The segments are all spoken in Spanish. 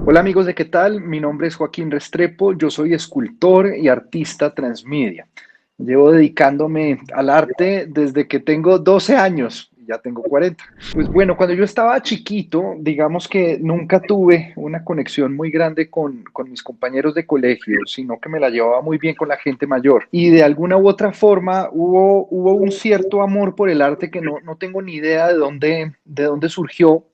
Hola amigos de ¿Qué tal? Mi nombre es Joaquín Restrepo, yo soy escultor y artista transmedia. Llevo dedicándome al arte desde que tengo 12 años, ya tengo 40. Pues bueno, cuando yo estaba chiquito, digamos que nunca tuve una conexión muy grande con mis compañeros de colegio, sino que me la llevaba muy bien con la gente mayor. Y de alguna u otra forma hubo un cierto amor por el arte que no tengo ni idea de dónde surgió.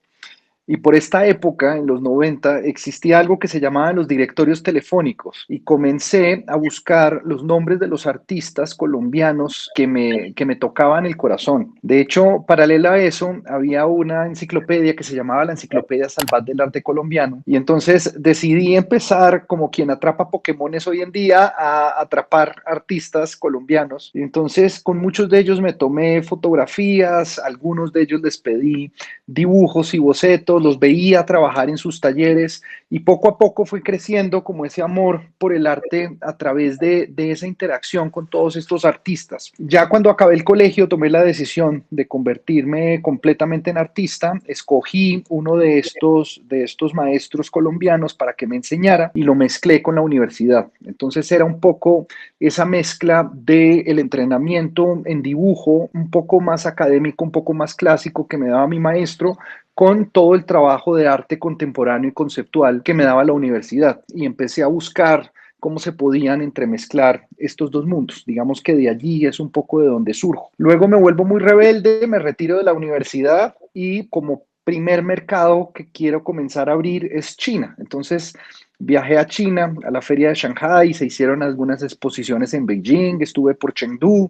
Y por esta época, en los 90 existía algo que se llamaban los directorios telefónicos y comencé a buscar los nombres de los artistas colombianos que me tocaban el corazón. De hecho, paralela a eso, había una enciclopedia que se llamaba la Enciclopedia Salvat del Arte Colombiano. Y entonces decidí empezar, como quien atrapa Pokémones hoy en día, a atrapar artistas colombianos. Y entonces con muchos de ellos me tomé fotografías, algunos de ellos les pedí dibujos y bocetos, los veía trabajar en sus talleres y poco a poco fue creciendo como ese amor por el arte a través de esa interacción con todos estos artistas. Ya cuando acabé el colegio tomé la decisión de convertirme completamente en artista, escogí uno de estos maestros colombianos para que me enseñara y lo mezclé con la universidad. Entonces era un poco esa mezcla del entrenamiento en dibujo, un poco más académico, un poco más clásico que me daba mi maestro, con todo el trabajo de arte contemporáneo y conceptual que me daba la universidad. Y empecé a buscar cómo se podían entremezclar estos dos mundos. Digamos que de allí es un poco de donde surjo. Luego me vuelvo muy rebelde, me retiro de la universidad y como primer mercado que quiero comenzar a abrir es China. Entonces viajé a China, a la feria de Shanghai, se hicieron algunas exposiciones en Beijing, estuve por Chengdu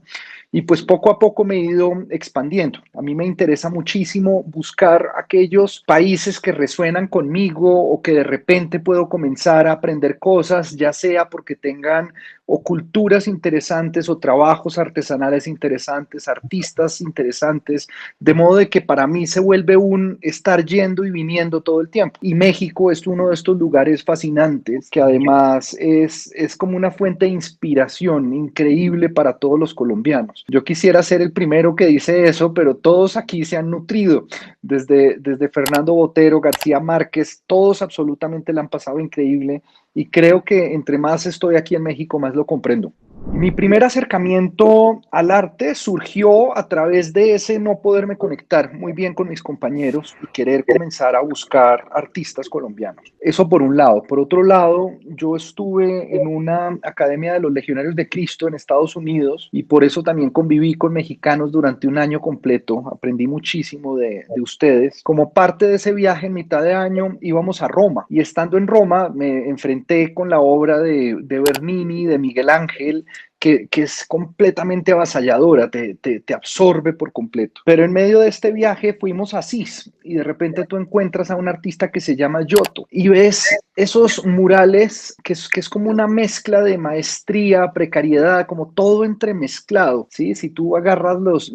y pues poco a poco me he ido expandiendo. A mí me interesa muchísimo buscar aquellos países que resuenan conmigo o que de repente puedo comenzar a aprender cosas, ya sea porque tengan o culturas interesantes o trabajos artesanales interesantes, artistas interesantes, de modo de que para mí se vuelve un estar yendo y viniendo todo el tiempo. Y México es uno de estos lugares fascinantes que además es como una fuente de inspiración increíble para todos los colombianos. Yo quisiera ser el primero que dice eso, pero todos aquí se han nutrido, desde Fernando Botero, García Márquez, todos absolutamente la han pasado increíble y creo que entre más estoy aquí en México, más lo comprendo. Mi primer acercamiento al arte surgió a través de ese no poderme conectar muy bien con mis compañeros y querer comenzar a buscar artistas colombianos. Eso por un lado. Por otro lado, yo estuve en una academia de los Legionarios de Cristo en Estados Unidos y por eso también conviví con mexicanos durante un año completo. Aprendí muchísimo de ustedes. Como parte de ese viaje en mitad de año íbamos a Roma y estando en Roma me enfrenté con la obra de Bernini, de Miguel Ángel, que es completamente avasalladora, te absorbe por completo. Pero en medio de este viaje fuimos a Asís y de repente tú encuentras a un artista que se llama Giotto y ves esos murales que es como una mezcla de maestría, precariedad, como todo entremezclado, ¿sí? Si tú agarras los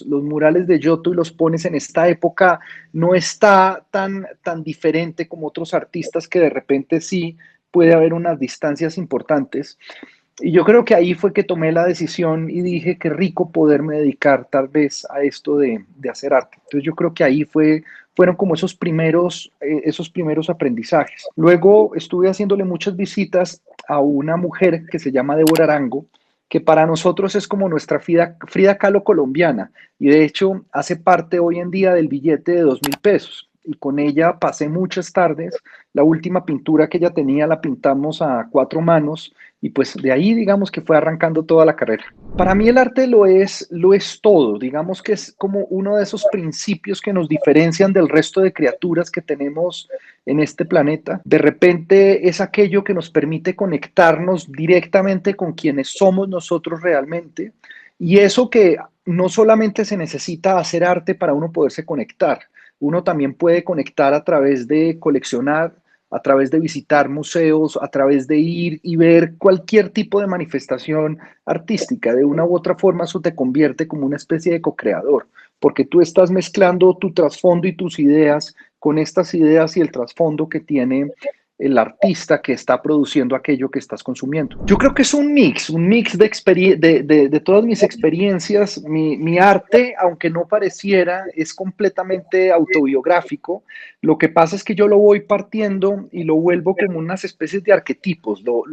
murales de Giotto y los pones en esta época, no está tan diferente como otros artistas que de repente sí puede haber unas distancias importantes. Y yo creo que ahí fue que tomé la decisión y dije qué rico poderme dedicar tal vez a esto de hacer arte. Entonces yo creo que ahí fueron como esos primeros aprendizajes. Luego estuve haciéndole muchas visitas a una mujer que se llama Débora Arango, que para nosotros es como nuestra Frida Kahlo colombiana y de hecho hace parte hoy en día del billete de 2.000 pesos. Y con ella pasé muchas tardes. La última pintura que ella tenía la pintamos a cuatro manos y pues de ahí digamos que fue arrancando toda la carrera. Para mí el arte lo es todo, digamos que es como uno de esos principios que nos diferencian del resto de criaturas que tenemos en este planeta. De repente es aquello que nos permite conectarnos directamente con quienes somos nosotros realmente y eso que no solamente se necesita hacer arte para uno poderse conectar, uno también puede conectar a través de coleccionar, a través de visitar museos, a través de ir y ver cualquier tipo de manifestación artística. De una u otra forma, eso te convierte como una especie de co-creador, porque tú estás mezclando tu trasfondo y tus ideas con estas ideas y el trasfondo que tiene el artista que está produciendo aquello que estás consumiendo. Yo creo que es un mix de todas mis experiencias. Mi arte, aunque no pareciera, es completamente autobiográfico. Lo que pasa es que yo lo voy partiendo y lo vuelvo como unas especies de arquetipos. Lo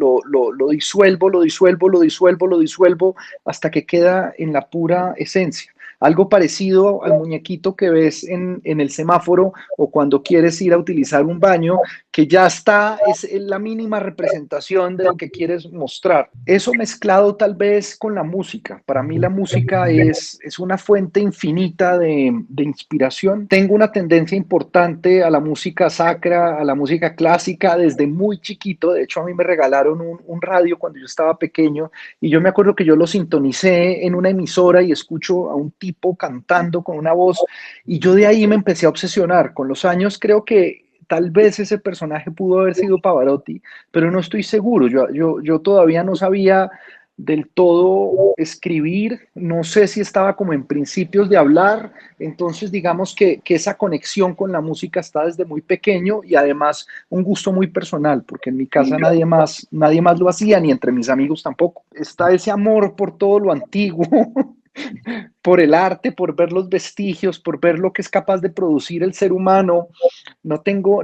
disuelvo, lo disuelvo, lo disuelvo, lo disuelvo hasta que queda en la pura esencia. Algo parecido al muñequito que ves en el semáforo o cuando quieres ir a utilizar un baño, que ya está, es la mínima representación de lo que quieres mostrar. Eso mezclado tal vez con la música. Para mí la música es una fuente infinita de inspiración. Tengo una tendencia importante a la música sacra, a la música clásica desde muy chiquito. De hecho, a mí me regalaron un radio cuando yo estaba pequeño y yo me acuerdo que yo lo sintonicé en una emisora y escucho a un tipo cantando con una voz y yo de ahí me empecé a obsesionar. Con los años creo que tal vez ese personaje pudo haber sido Pavarotti, pero no estoy seguro. Yo todavía no sabía del todo escribir, no sé si estaba como en principios de hablar, entonces digamos que esa conexión con la música está desde muy pequeño y además un gusto muy personal, porque en mi casa nadie más lo hacía, ni entre mis amigos tampoco. Está ese amor por todo lo antiguo, por el arte, por ver los vestigios, por ver lo que es capaz de producir el ser humano. No tengo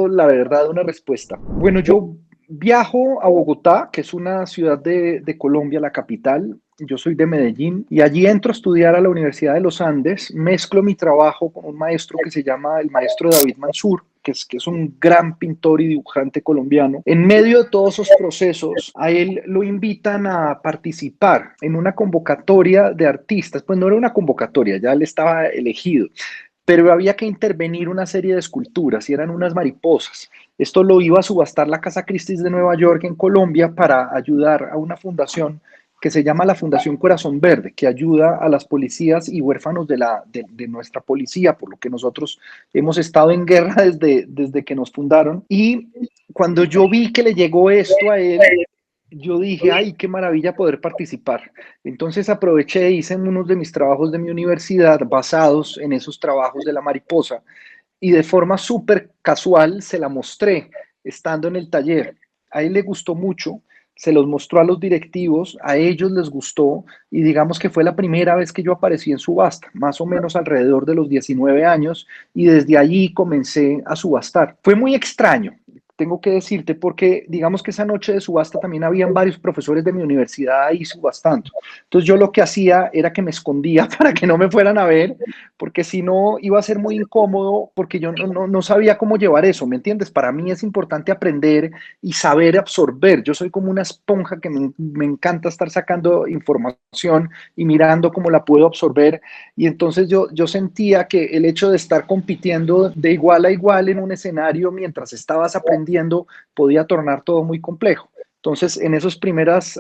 la verdad una respuesta. Bueno, yo viajo a Bogotá, que es una ciudad de Colombia, la capital. Yo soy de Medellín y allí entro a estudiar a la Universidad de los Andes. Mezclo mi trabajo con un maestro que se llama el maestro David Mansur, que es un gran pintor y dibujante colombiano. En medio de todos esos procesos, a él lo invitan a participar en una convocatoria de artistas. Pues no era una convocatoria, ya él estaba elegido, pero había que intervenir una serie de esculturas y eran unas mariposas. Esto lo iba a subastar la Casa Christie's de Nueva York en Colombia para ayudar a una fundación que se llama la Fundación Corazón Verde, que ayuda a las policías y huérfanos de nuestra policía, por lo que nosotros hemos estado en guerra desde que nos fundaron. Y cuando yo vi que le llegó esto a él, yo dije, ay, qué maravilla poder participar. Entonces aproveché, hice unos de mis trabajos de mi universidad basados en esos trabajos de la mariposa y de forma súper casual se la mostré estando en el taller. A él le gustó mucho, se los mostró a los directivos, a ellos les gustó y digamos que fue la primera vez que yo aparecí en subasta, más o menos alrededor de los 19 años y desde allí comencé a subastar. Fue muy extraño, tengo que decirte, porque digamos que esa noche de subasta también habían varios profesores de mi universidad ahí subastando. Entonces yo lo que hacía era que me escondía para que no me fueran a ver, porque si no iba a ser muy incómodo, porque yo no sabía cómo llevar eso, ¿me entiendes? Para mí es importante aprender y saber absorber. Yo soy como una esponja que me encanta estar sacando información y mirando cómo la puedo absorber. Y entonces yo sentía que el hecho de estar compitiendo de igual a igual en un escenario mientras estabas aprendiendo podía tornar todo muy complejo. Entonces, en esas primeras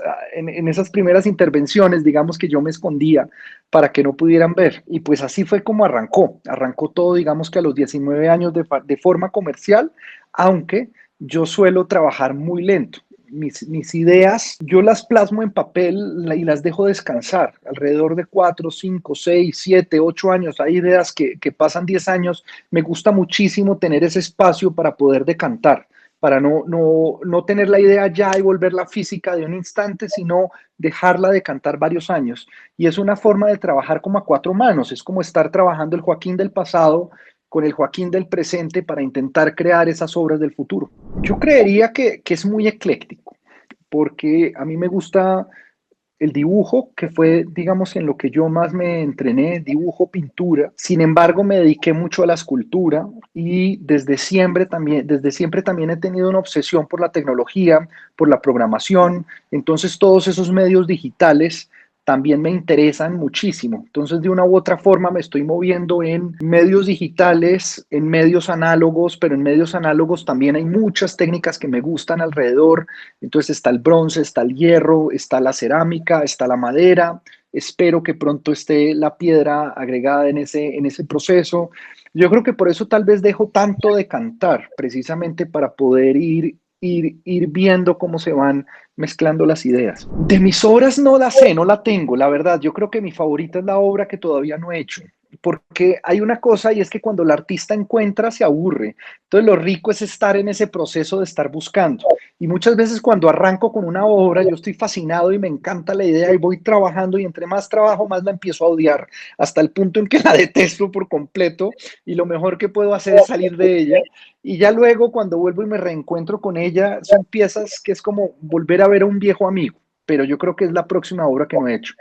intervenciones, digamos que yo me escondía para que no pudieran ver. Y pues así fue como arrancó. Arrancó todo, digamos que a los 19 años de forma comercial, aunque yo suelo trabajar muy lento. Mis ideas, yo las plasmo en papel y las dejo descansar alrededor de 4, 5, 6, 7, 8 años. Hay ideas que pasan 10 años. Me gusta muchísimo tener ese espacio para poder decantar, para no tener la idea ya y volverla física de un instante, sino dejarla decantar varios años. Y es una forma de trabajar como a cuatro manos. Es como estar trabajando el Joaquín del pasado con el Joaquín del presente para intentar crear esas obras del futuro. Yo creería que es muy ecléctico, porque a mí me gusta el dibujo, que fue, digamos, en lo que yo más me entrené, dibujo, pintura. Sin embargo, me dediqué mucho a la escultura y desde siempre también he tenido una obsesión por la tecnología, por la programación. Entonces, todos esos medios digitales también me interesan muchísimo. Entonces, de una u otra forma, me estoy moviendo en medios digitales, en medios análogos, pero en medios análogos también hay muchas técnicas que me gustan alrededor. Entonces está el bronce, está el hierro, está la cerámica, está la madera. Espero que pronto esté la piedra agregada en ese proceso. Yo creo que por eso tal vez dejo tanto de cantar, precisamente para poder ir viendo cómo se van mezclando las ideas. De mis obras no la sé, no la tengo, la verdad. Yo creo que mi favorita es la obra que todavía no he hecho. porque hay una cosa y es que cuando el artista encuentra se aburre. Entonces lo rico es estar en ese proceso de estar buscando. Y muchas veces cuando arranco con una obra, yo estoy fascinado y me encanta la idea y voy trabajando y entre más trabajo, más la empiezo a odiar, hasta el punto en que la detesto por completo y lo mejor que puedo hacer es salir de ella. Y ya luego cuando vuelvo y me reencuentro con ella, son piezas que es como volver a ver a un viejo amigo, pero yo creo que es la próxima obra que no he hecho.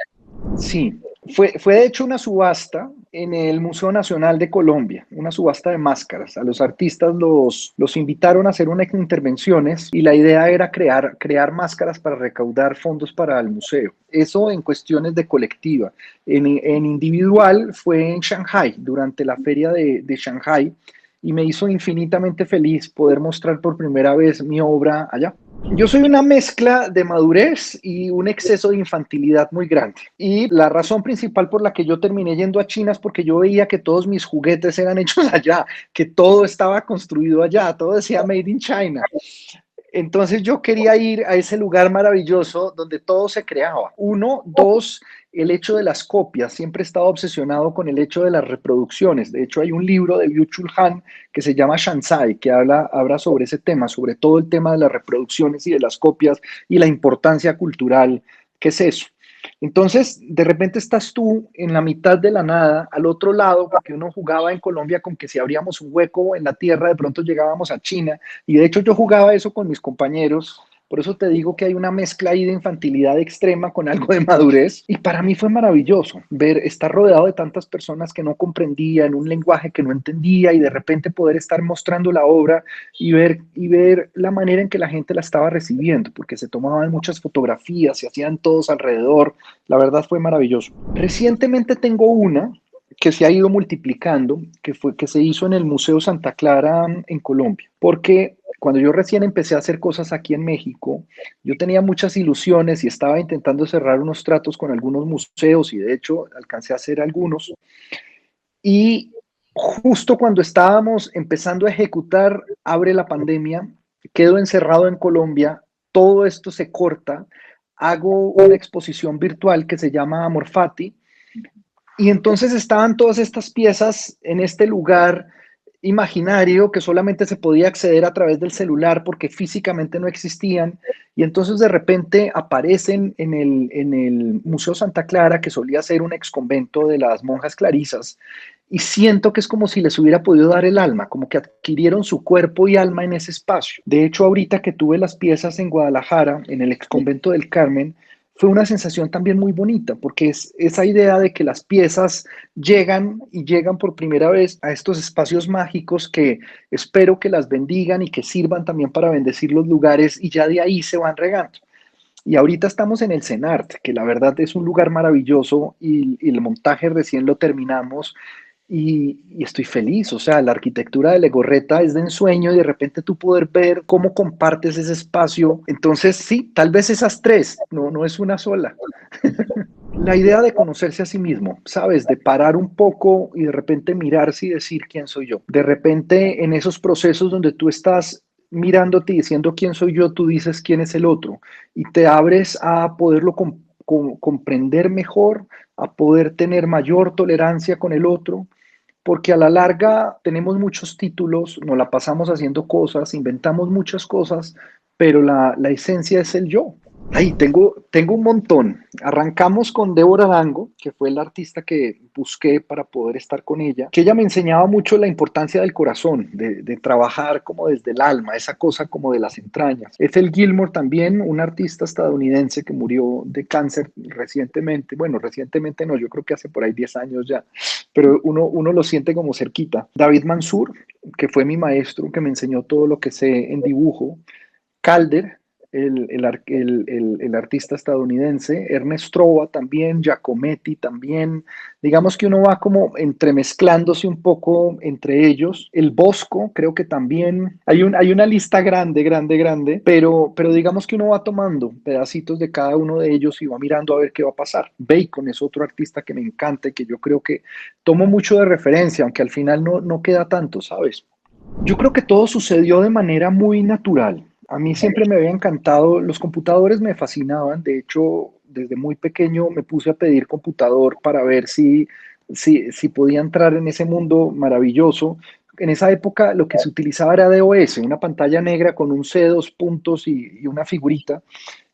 Sí, fue de hecho una subasta en el Museo Nacional de Colombia, una subasta de máscaras. A los artistas los invitaron a hacer unas intervenciones y la idea era crear máscaras para recaudar fondos para el museo. Eso en cuestiones de colectiva. En individual fue en Shanghai, durante la feria de Shanghai, y me hizo infinitamente feliz poder mostrar por primera vez mi obra allá. Yo soy una mezcla de madurez y un exceso de infantilidad muy grande. Y la razón principal por la que yo terminé yendo a China es porque yo veía que todos mis juguetes eran hechos allá, que todo estaba construido allá, todo decía Made in China. Entonces yo quería ir a ese lugar maravilloso donde todo se creaba. Uno, dos, el hecho de las copias. Siempre he estado obsesionado con el hecho de las reproducciones. De hecho, hay un libro de Byung-Chul Han que se llama Shansai, que habla sobre ese tema, sobre todo el tema de las reproducciones y de las copias y la importancia cultural. ¿Qué es eso? Entonces, de repente estás tú en la mitad de la nada, al otro lado, porque uno jugaba en Colombia con que si abríamos un hueco en la tierra, de pronto llegábamos a China, y de hecho yo jugaba eso con mis compañeros. Por eso te digo que hay una mezcla ahí de infantilidad extrema con algo de madurez. Y para mí fue maravilloso ver estar rodeado de tantas personas que no comprendían, un lenguaje que no entendía y de repente poder estar mostrando la obra y ver la manera en que la gente la estaba recibiendo, porque se tomaban muchas fotografías, se hacían todos alrededor. La verdad fue maravilloso. Recientemente tengo una que se ha ido multiplicando, que se hizo en el Museo Santa Clara en Colombia, porque cuando yo recién empecé a hacer cosas aquí en México, yo tenía muchas ilusiones y estaba intentando cerrar unos tratos con algunos museos y de hecho alcancé a hacer algunos. Y justo cuando estábamos empezando a ejecutar, abre la pandemia, quedo encerrado en Colombia, todo esto se corta, hago una exposición virtual que se llama Amorfati y entonces estaban todas estas piezas en este lugar imaginario que solamente se podía acceder a través del celular porque físicamente no existían. Y entonces de repente aparecen en el Museo Santa Clara, que solía ser un exconvento de las monjas clarisas, y siento que es como si les hubiera podido dar el alma, como que adquirieron su cuerpo y alma en ese espacio. De hecho, ahorita que tuve las piezas en Guadalajara, en el exconvento del Carmen, fue una sensación también muy bonita, porque es esa idea de que las piezas llegan y llegan por primera vez a estos espacios mágicos que espero que las bendigan y que sirvan también para bendecir los lugares y ya de ahí se van regando. Y ahorita estamos en el CENART, que la verdad es un lugar maravilloso y el montaje recién lo terminamos y estoy feliz. O sea, la arquitectura de Legorreta es de ensueño y de repente tú poder ver cómo compartes ese espacio. Entonces, sí, tal vez esas tres, no es una sola. La idea de conocerse a sí mismo, ¿sabes? De parar un poco y de repente mirarse y decir quién soy yo. De repente en esos procesos donde tú estás mirándote y diciendo quién soy yo, tú dices quién es el otro y te abres a poderlo comprender mejor, a poder tener mayor tolerancia con el otro, porque a la larga tenemos muchos títulos, nos la pasamos haciendo cosas, inventamos muchas cosas, pero la esencia es el yo. Ahí tengo un montón. Arrancamos con Débora Dango, que fue la artista que busqué para poder estar con ella, que ella me enseñaba mucho la importancia del corazón, de trabajar como desde el alma, esa cosa como de las entrañas. Ethel Gilmore también, una artista estadounidense que murió de cáncer recientemente, bueno, recientemente no, yo creo que hace por ahí 10 años ya, pero uno lo siente como cerquita. David Mansur, que fue mi maestro, que me enseñó todo lo que sé en dibujo. Calder, el artista estadounidense, Ernest Trova también, Giacometti también, digamos que uno va como entremezclándose un poco entre ellos, el Bosco creo que también, hay una lista grande, grande, grande, pero digamos que uno va tomando pedacitos de cada uno de ellos y va mirando a ver qué va a pasar. Bacon es otro artista que me encanta y que yo creo que tomo mucho de referencia, aunque al final no queda tanto, ¿sabes? Yo creo que todo sucedió de manera muy natural. A mí siempre me había encantado, los computadores me fascinaban, de hecho, desde muy pequeño me puse a pedir computador para ver si si podía entrar en ese mundo maravilloso. En esa época lo que se utilizaba era DOS, una pantalla negra con un C, dos puntos y una figurita.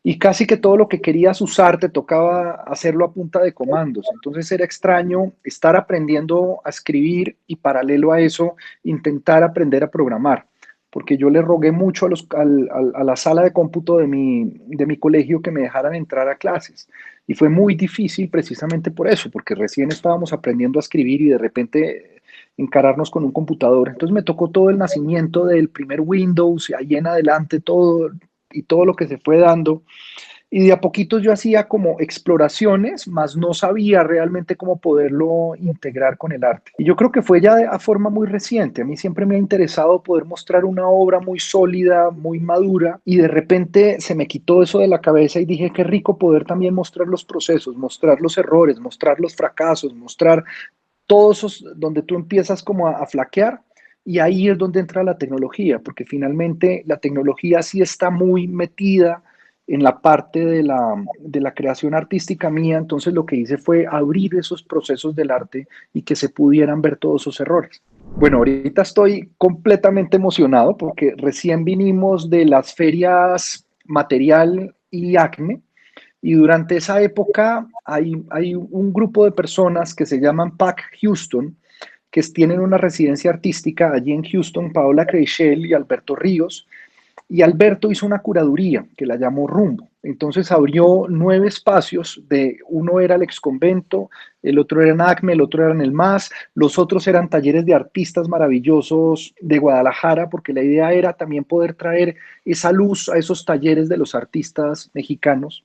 Y casi que todo lo que querías usar te tocaba hacerlo a punta de comandos. Entonces era extraño estar aprendiendo a escribir y paralelo a eso intentar aprender a programar. Porque yo le rogué mucho a la sala de cómputo de mi colegio que me dejaran entrar a clases. Y fue muy difícil precisamente por eso, porque recién estábamos aprendiendo a escribir y de repente encararnos con un computador. Entonces me tocó todo el nacimiento del primer Windows, y ahí en adelante todo y todo lo que se fue dando. Y de a poquito yo hacía como exploraciones, mas no sabía realmente cómo poderlo integrar con el arte. Y yo creo que fue ya a forma muy reciente. A mí siempre me ha interesado poder mostrar una obra muy sólida, muy madura, y de repente se me quitó eso de la cabeza y dije, qué rico poder también mostrar los procesos, mostrar los errores, mostrar los fracasos, mostrar todos esos donde tú empiezas como a flaquear. Y ahí es donde entra la tecnología, porque finalmente la tecnología sí está muy metida en la parte de la creación artística mía. Entonces lo que hice fue abrir esos procesos del arte y que se pudieran ver todos esos errores. Bueno, ahorita estoy completamente emocionado porque recién vinimos de las ferias Material y Acme, y durante esa época hay un grupo de personas que se llaman PAC Houston, que tienen una residencia artística allí en Houston, Paola Creichel y Alberto Ríos. Y Alberto hizo una curaduría que la llamó Rumbo. Entonces abrió 9 espacios, uno era el exconvento, el otro era en ACME, el otro era en el MAS, los otros eran talleres de artistas maravillosos de Guadalajara, porque la idea era también poder traer esa luz a esos talleres de los artistas mexicanos.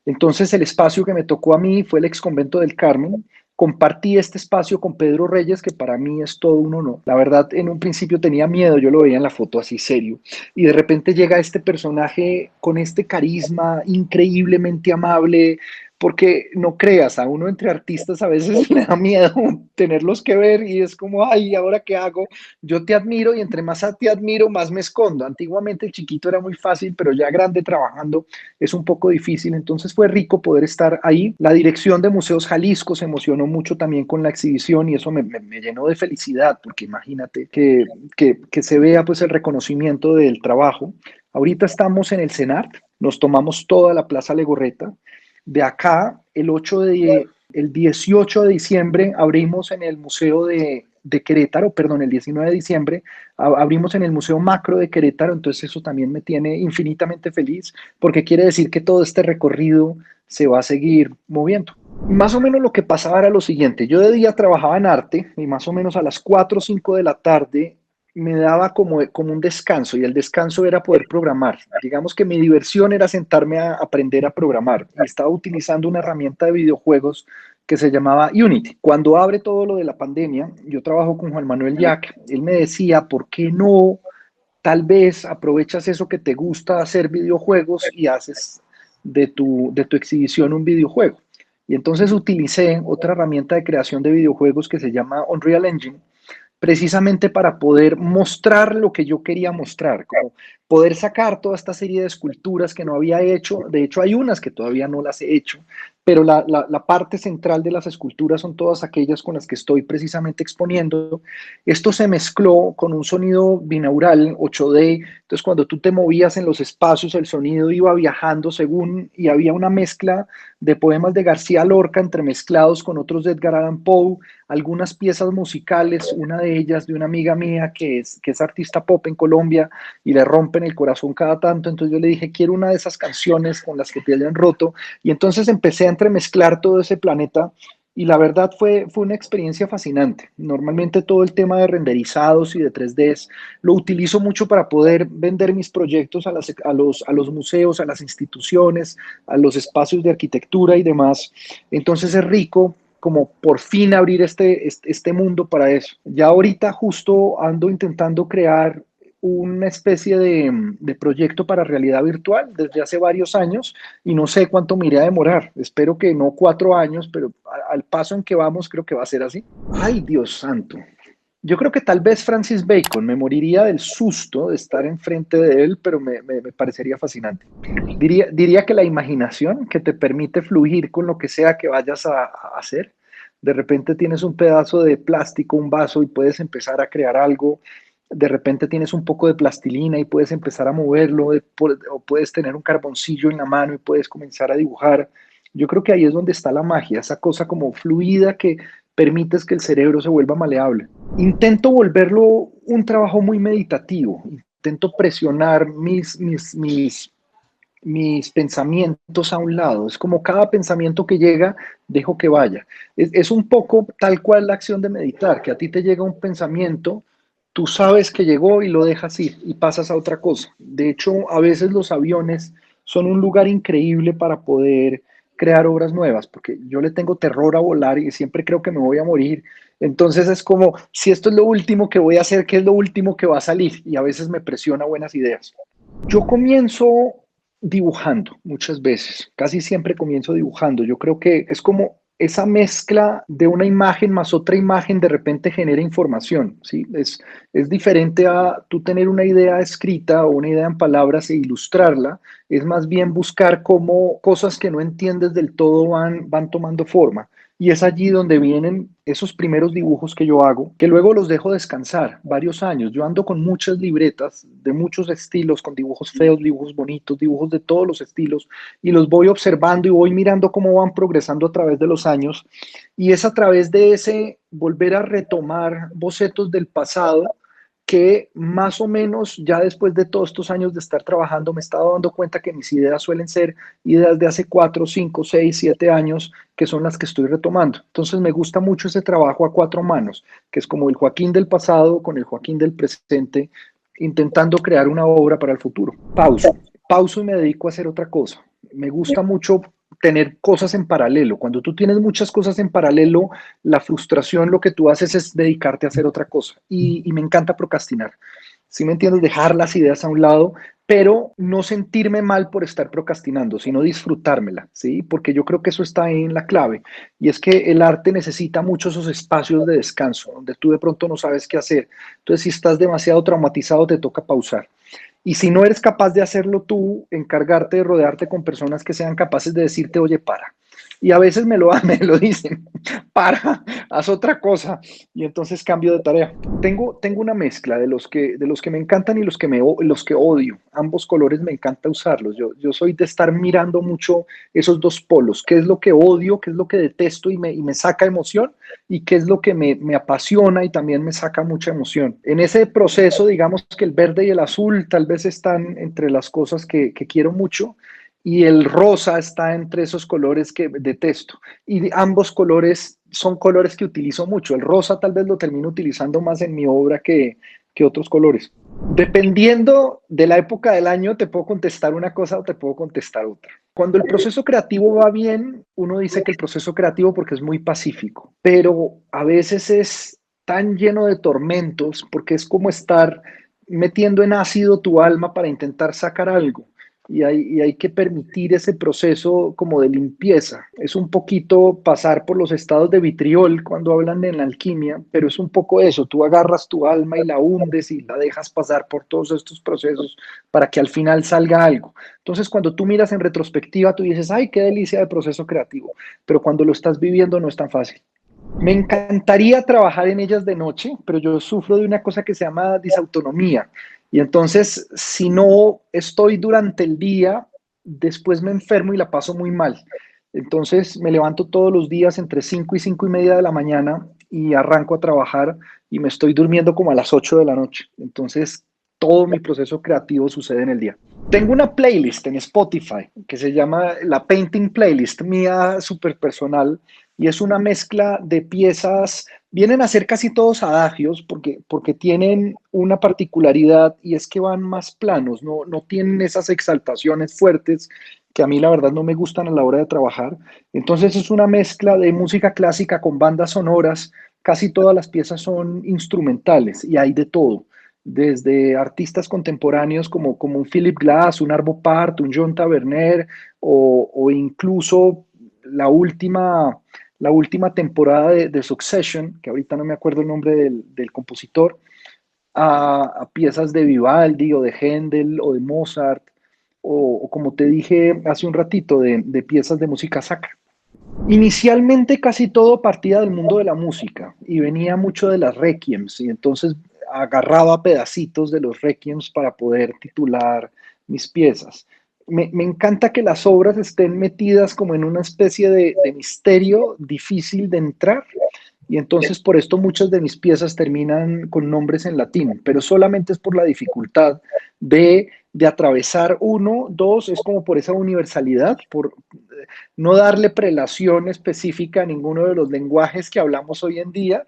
Entonces el espacio que me tocó a mí fue el ex convento del Carmen. Compartí este espacio con Pedro Reyes, que para mí es todo un honor. La verdad, en un principio tenía miedo, yo lo veía en la foto así serio, y de repente llega este personaje con este carisma increíblemente amable, porque no creas, a uno entre artistas a veces le da miedo tenerlos que ver y es como, ay, ¿ahora qué hago? Yo te admiro y entre más te admiro, más me escondo. Antiguamente el chiquito era muy fácil, pero ya grande trabajando es un poco difícil, entonces fue rico poder estar ahí. La dirección de Museos Jalisco se emocionó mucho también con la exhibición y eso me llenó de felicidad, porque imagínate que se vea pues el reconocimiento del trabajo. Ahorita estamos en el CENART, nos tomamos toda la Plaza Legorreta. De acá, el 18 de diciembre abrimos en el Museo de Querétaro, perdón, el 19 de diciembre abrimos en el Museo Macro de Querétaro, entonces eso también me tiene infinitamente feliz porque quiere decir que todo este recorrido se va a seguir moviendo. Más o menos lo que pasaba era lo siguiente, yo de día trabajaba en arte y más o menos a las 4 o 5 de la tarde me daba como un descanso y el descanso era poder programar. Digamos que mi diversión era sentarme a aprender a programar y estaba utilizando una herramienta de videojuegos que se llamaba Unity. Cuando abre todo lo de la pandemia, yo trabajo con Juan Manuel Yac, él me decía, ¿por qué no tal vez aprovechas eso que te gusta hacer videojuegos y haces de tu exhibición un videojuego? Y entonces utilicé otra herramienta de creación de videojuegos que se llama Unreal Engine, precisamente para poder mostrar lo que yo quería mostrar, como poder sacar toda esta serie de esculturas que no había hecho. De hecho, hay unas que todavía no las he hecho, pero la parte central de las esculturas son todas aquellas con las que estoy precisamente exponiendo. Esto se mezcló con un sonido binaural 8D, entonces cuando tú te movías en los espacios, el sonido iba viajando según, y había una mezcla de poemas de García Lorca entremezclados con otros de Edgar Allan Poe, algunas piezas musicales, una de ellas de una amiga mía que es artista pop en Colombia y le rompen el corazón cada tanto, entonces yo le dije, quiero una de esas canciones con las que te hayan roto, y entonces empecé a entremezclar todo ese planeta, y la verdad fue una experiencia fascinante. Normalmente todo el tema de renderizados y de 3Ds lo utilizo mucho para poder vender mis proyectos a los museos, a las instituciones, a los espacios de arquitectura y demás. Entonces es rico como por fin abrir este mundo para eso. Ya ahorita justo ando intentando crear una especie de proyecto para realidad virtual desde hace varios años y no sé cuánto me iré a demorar. Espero que no 4 años, pero al paso en que vamos creo que va a ser así. Ay, Dios santo. Yo creo que tal vez Francis Bacon, me moriría del susto de estar enfrente de él, pero me parecería fascinante. Diría que la imaginación que te permite fluir con lo que sea que vayas a hacer, De repente tienes un pedazo de plástico, un vaso y puedes empezar a crear algo. De repente tienes un poco de plastilina y puedes empezar a moverlo, o puedes tener un carboncillo en la mano y puedes comenzar a dibujar. Yo creo que ahí es donde está la magia, esa cosa como fluida que permites que el cerebro se vuelva maleable. Intento volverlo un trabajo muy meditativo, intento presionar mis pensamientos a un lado. Es como cada pensamiento que llega, dejo que vaya. Es un poco tal cual la acción de meditar, que a ti te llega un pensamiento, tú sabes que llegó y lo dejas ir y pasas a otra cosa. De hecho, a veces los aviones son un lugar increíble para poder crear obras nuevas, porque yo le tengo terror a volar y siempre creo que me voy a morir. Entonces es como, si esto es lo último que voy a hacer, ¿qué es lo último que va a salir? Y a veces me presiona buenas ideas. Yo comienzo dibujando muchas veces, casi siempre comienzo dibujando. Yo creo que es como esa mezcla de una imagen más otra imagen de repente genera información, ¿sí? Es diferente a tú tener una idea escrita o una idea en palabras e ilustrarla, es más bien buscar cómo cosas que no entiendes del todo van tomando forma. Y es allí donde vienen esos primeros dibujos que yo hago, que luego los dejo descansar varios años. Yo ando con muchas libretas de muchos estilos, con dibujos feos, dibujos bonitos, dibujos de todos los estilos, y los voy observando y voy mirando cómo van progresando a través de los años. Y es a través de ese volver a retomar bocetos del pasado que más o menos ya después de todos estos años de estar trabajando me he estado dando cuenta que mis ideas suelen ser ideas de hace 4, 5, 6, 7 años que son las que estoy retomando. Entonces me gusta mucho ese trabajo a cuatro manos, que es como el Joaquín del pasado con el Joaquín del presente, intentando crear una obra para el futuro. Pauso y me dedico a hacer otra cosa. Me gusta mucho tener cosas en paralelo. Cuando tú tienes muchas cosas en paralelo, la frustración lo que tú haces es dedicarte a hacer otra cosa. Y me encanta procrastinar. Si me entiendes, dejar las ideas a un lado, pero no sentirme mal por estar procrastinando, sino disfrutármela, ¿sí? Porque yo creo que eso está ahí en la clave. Y es que el arte necesita mucho esos espacios de descanso, donde tú de pronto no sabes qué hacer. Entonces, si estás demasiado traumatizado, te toca pausar. Y si no eres capaz de hacerlo tú, encargarte de rodearte con personas que sean capaces de decirte, oye, para. Y a veces me lo dicen, para, haz otra cosa. Y entonces cambio de tarea. Tengo una mezcla de los que me encantan y los que odio. Ambos colores me encanta usarlos. Yo soy de estar mirando mucho esos dos polos. ¿Qué es lo que odio? ¿Qué es lo que detesto y me saca emoción? ¿Y qué es lo que me apasiona y también me saca mucha emoción? En ese proceso, digamos que el verde y el azul tal vez están entre las cosas que quiero mucho y el rosa está entre esos colores que detesto. Y ambos colores son colores que utilizo mucho. El rosa tal vez lo termino utilizando más en mi obra que otros colores. Dependiendo de la época del año, te puedo contestar una cosa o te puedo contestar otra. Cuando el proceso creativo va bien, uno dice que el proceso creativo porque es muy pacífico, pero a veces es tan lleno de tormentos porque es como estar metiendo en ácido tu alma para intentar sacar algo. Y hay que permitir ese proceso como de limpieza. Es un poquito pasar por los estados de vitriol cuando hablan de la alquimia, pero es un poco eso. Tú agarras tu alma y la hundes y la dejas pasar por todos estos procesos para que al final salga algo. Entonces, cuando tú miras en retrospectiva, tú dices, ay, qué delicia de proceso creativo, pero cuando lo estás viviendo no es tan fácil. Me encantaría trabajar en ellas de noche, pero yo sufro de una cosa que se llama disautonomía. Y entonces, si no estoy durante el día, después me enfermo y la paso muy mal. Entonces, me levanto todos los días entre 5 y 5:30 de la mañana y arranco a trabajar y me estoy durmiendo como a las 8 de la noche. Entonces, todo mi proceso creativo sucede en el día. Tengo una playlist en Spotify que se llama la Painting Playlist, mía súper personal, y es una mezcla de piezas, vienen a ser casi todos adagios porque tienen una particularidad y es que van más planos, no tienen esas exaltaciones fuertes que a mí la verdad no me gustan a la hora de trabajar. Entonces es una mezcla de música clásica con bandas sonoras, casi todas las piezas son instrumentales y hay de todo desde artistas contemporáneos como un Philip Glass, un Arvo Pärt, un John Taverner o incluso la última, la última temporada de Succession, que ahorita no me acuerdo el nombre del compositor, a piezas de Vivaldi o de Händel o de Mozart o como te dije hace un ratito, de piezas de música sacra. Inicialmente casi todo partía del mundo de la música y venía mucho de las requiems y entonces agarraba pedacitos de los requiems para poder titular mis piezas. Me encanta que las obras estén metidas como en una especie de misterio difícil de entrar y entonces por esto muchas de mis piezas terminan con nombres en latín, pero solamente es por la dificultad de atravesar uno, dos, es como por esa universalidad, por no darle prelación específica a ninguno de los lenguajes que hablamos hoy en día,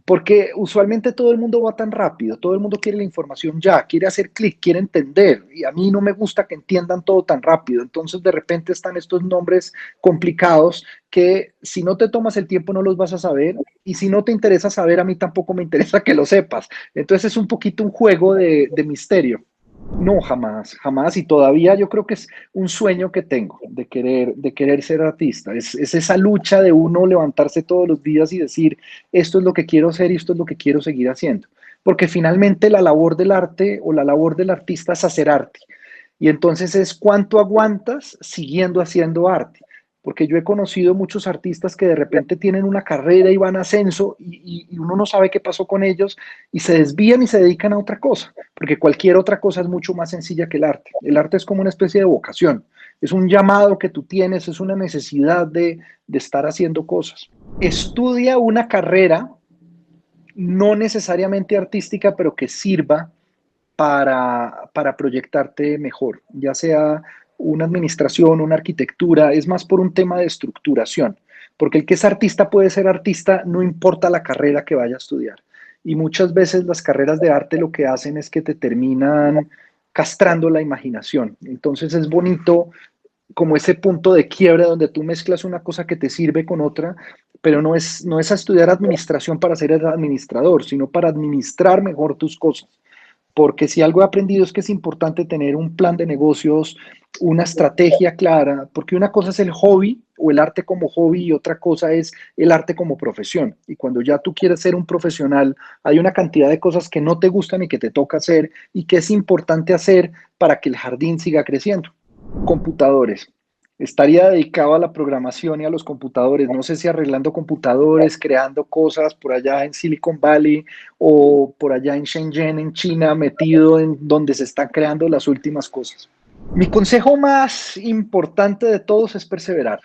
porque usualmente todo el mundo va tan rápido, todo el mundo quiere la información ya, quiere hacer clic, quiere entender, y a mí no me gusta que entiendan todo tan rápido. Entonces de repente están estos nombres complicados que si no te tomas el tiempo no los vas a saber, y si no te interesa saber, a mí tampoco me interesa que lo sepas. Entonces es un poquito un juego de misterio. No, jamás, jamás. Y todavía yo creo que es un sueño que tengo de querer ser artista. Es esa lucha de uno levantarse todos los días y decir, esto es lo que quiero hacer y esto es lo que quiero seguir haciendo. Porque finalmente la labor del arte o la labor del artista es hacer arte. Y entonces es cuánto aguantas siguiendo haciendo arte. Porque yo he conocido muchos artistas que de repente tienen una carrera y van a ascenso y uno no sabe qué pasó con ellos y se desvían y se dedican a otra cosa, porque cualquier otra cosa es mucho más sencilla que el arte. El arte es como una especie de vocación, es un llamado que tú tienes, es una necesidad de estar haciendo cosas. Estudia una carrera, no necesariamente artística, pero que sirva para proyectarte mejor, ya sea una administración, una arquitectura, es más por un tema de estructuración, porque el que es artista puede ser artista no importa la carrera que vaya a estudiar. Y muchas veces las carreras de arte lo que hacen es que te terminan castrando la imaginación. Entonces es bonito como ese punto de quiebre donde tú mezclas una cosa que te sirve con otra, pero no es a estudiar administración para ser el administrador, sino para administrar mejor tus cosas. Porque si algo he aprendido es que es importante tener un plan de negocios, una estrategia clara, porque una cosa es el hobby o el arte como hobby y otra cosa es el arte como profesión. Y cuando ya tú quieres ser un profesional, hay una cantidad de cosas que no te gustan y que te toca hacer y que es importante hacer para que el jardín siga creciendo. Computadores. Estaría dedicado a la programación y a los computadores. No sé si arreglando computadores, creando cosas por allá en Silicon Valley o por allá en Shenzhen, en China, metido en donde se están creando las últimas cosas. Mi consejo más importante de todos es perseverar.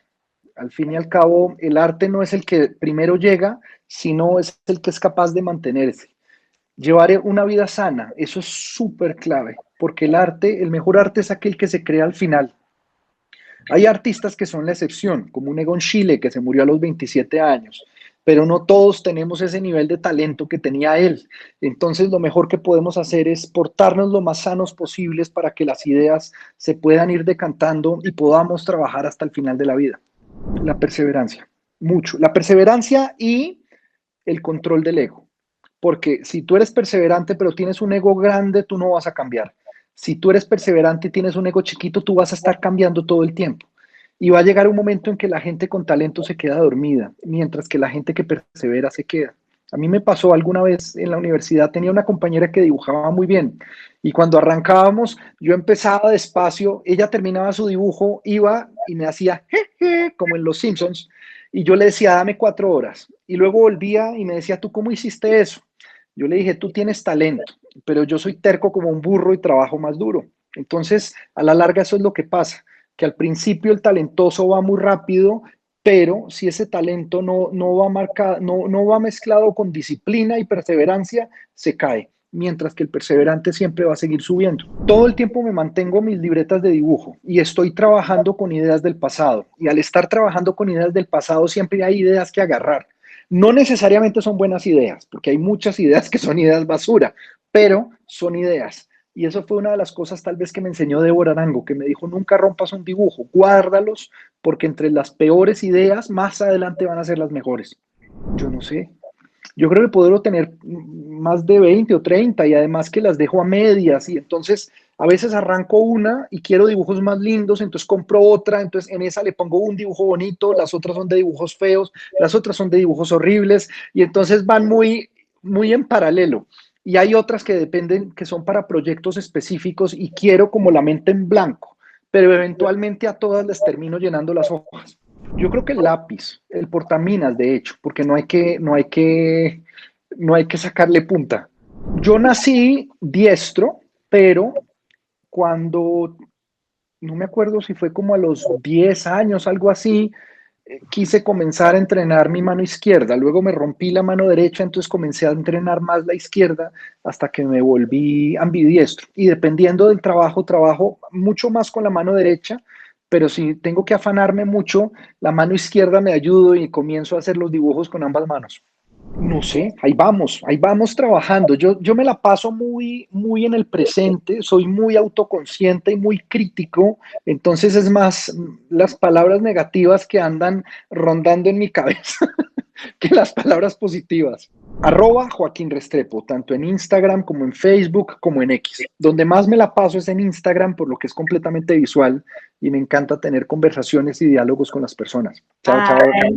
Al fin y al cabo, el arte no es el que primero llega, sino es el que es capaz de mantenerse. Llevar una vida sana, eso es súper clave, porque el arte, el mejor arte es aquel que se crea al final. Hay artistas que son la excepción, como un Egon Schiele que se murió a los 27 años, pero no todos tenemos ese nivel de talento que tenía él. Entonces, lo mejor que podemos hacer es portarnos lo más sanos posibles para que las ideas se puedan ir decantando y podamos trabajar hasta el final de la vida. La perseverancia, mucho. La perseverancia y el control del ego. Porque si tú eres perseverante pero tienes un ego grande, tú no vas a cambiar. Si tú eres perseverante y tienes un ego chiquito, tú vas a estar cambiando todo el tiempo. Y va a llegar un momento en que la gente con talento se queda dormida, mientras que la gente que persevera se queda. A mí me pasó alguna vez en la universidad, tenía una compañera que dibujaba muy bien y cuando arrancábamos, yo empezaba despacio, ella terminaba su dibujo, iba y me hacía jeje, como en Los Simpsons, y yo le decía, dame 4 horas. Y luego volvía y me decía, ¿tú cómo hiciste eso? Yo le dije, tú tienes talento, pero yo soy terco como un burro y trabajo más duro. Entonces, a la larga eso es lo que pasa, que al principio el talentoso va muy rápido, pero si ese talento no va marcado, no va mezclado con disciplina y perseverancia, se cae, mientras que el perseverante siempre va a seguir subiendo. Todo el tiempo me mantengo mis libretas de dibujo y estoy trabajando con ideas del pasado. Y al estar trabajando con ideas del pasado, siempre hay ideas que agarrar. No necesariamente son buenas ideas, porque hay muchas ideas que son ideas basura, pero son ideas. Y eso fue una de las cosas tal vez que me enseñó Débora Arango, que me dijo, nunca rompas un dibujo, guárdalos, porque entre las peores ideas, más adelante van a ser las mejores. Yo no sé, yo creo que puedo tener más de 20 o 30 y además que las dejo a medias y entonces a veces arranco una y quiero dibujos más lindos, entonces compro otra, entonces en esa le pongo un dibujo bonito, las otras son de dibujos feos, las otras son de dibujos horribles y entonces van muy en paralelo. Y hay otras que dependen, que son para proyectos específicos y quiero como la mente en blanco, pero eventualmente a todas les termino llenando las hojas. Yo creo que el lápiz, el portaminas, de hecho, porque no hay que sacarle punta. Yo nací diestro, pero cuando, no me acuerdo si fue como a los 10 años, algo así, quise comenzar a entrenar mi mano izquierda. Luego me rompí la mano derecha, entonces comencé a entrenar más la izquierda hasta que me volví ambidiestro. Y dependiendo del trabajo, trabajo mucho más con la mano derecha, pero si tengo que afanarme mucho, la mano izquierda me ayuda y comienzo a hacer los dibujos con ambas manos. No sé, ahí vamos trabajando. Yo me la paso muy en el presente, soy muy autoconsciente y muy crítico, entonces es más las palabras negativas que andan rondando en mi cabeza que las palabras positivas. Joaquín Restrepo, tanto en Instagram como en Facebook como en X. Donde más me la paso es en Instagram, por lo que es completamente visual y me encanta tener conversaciones y diálogos con las personas. Chao, Ah, chao.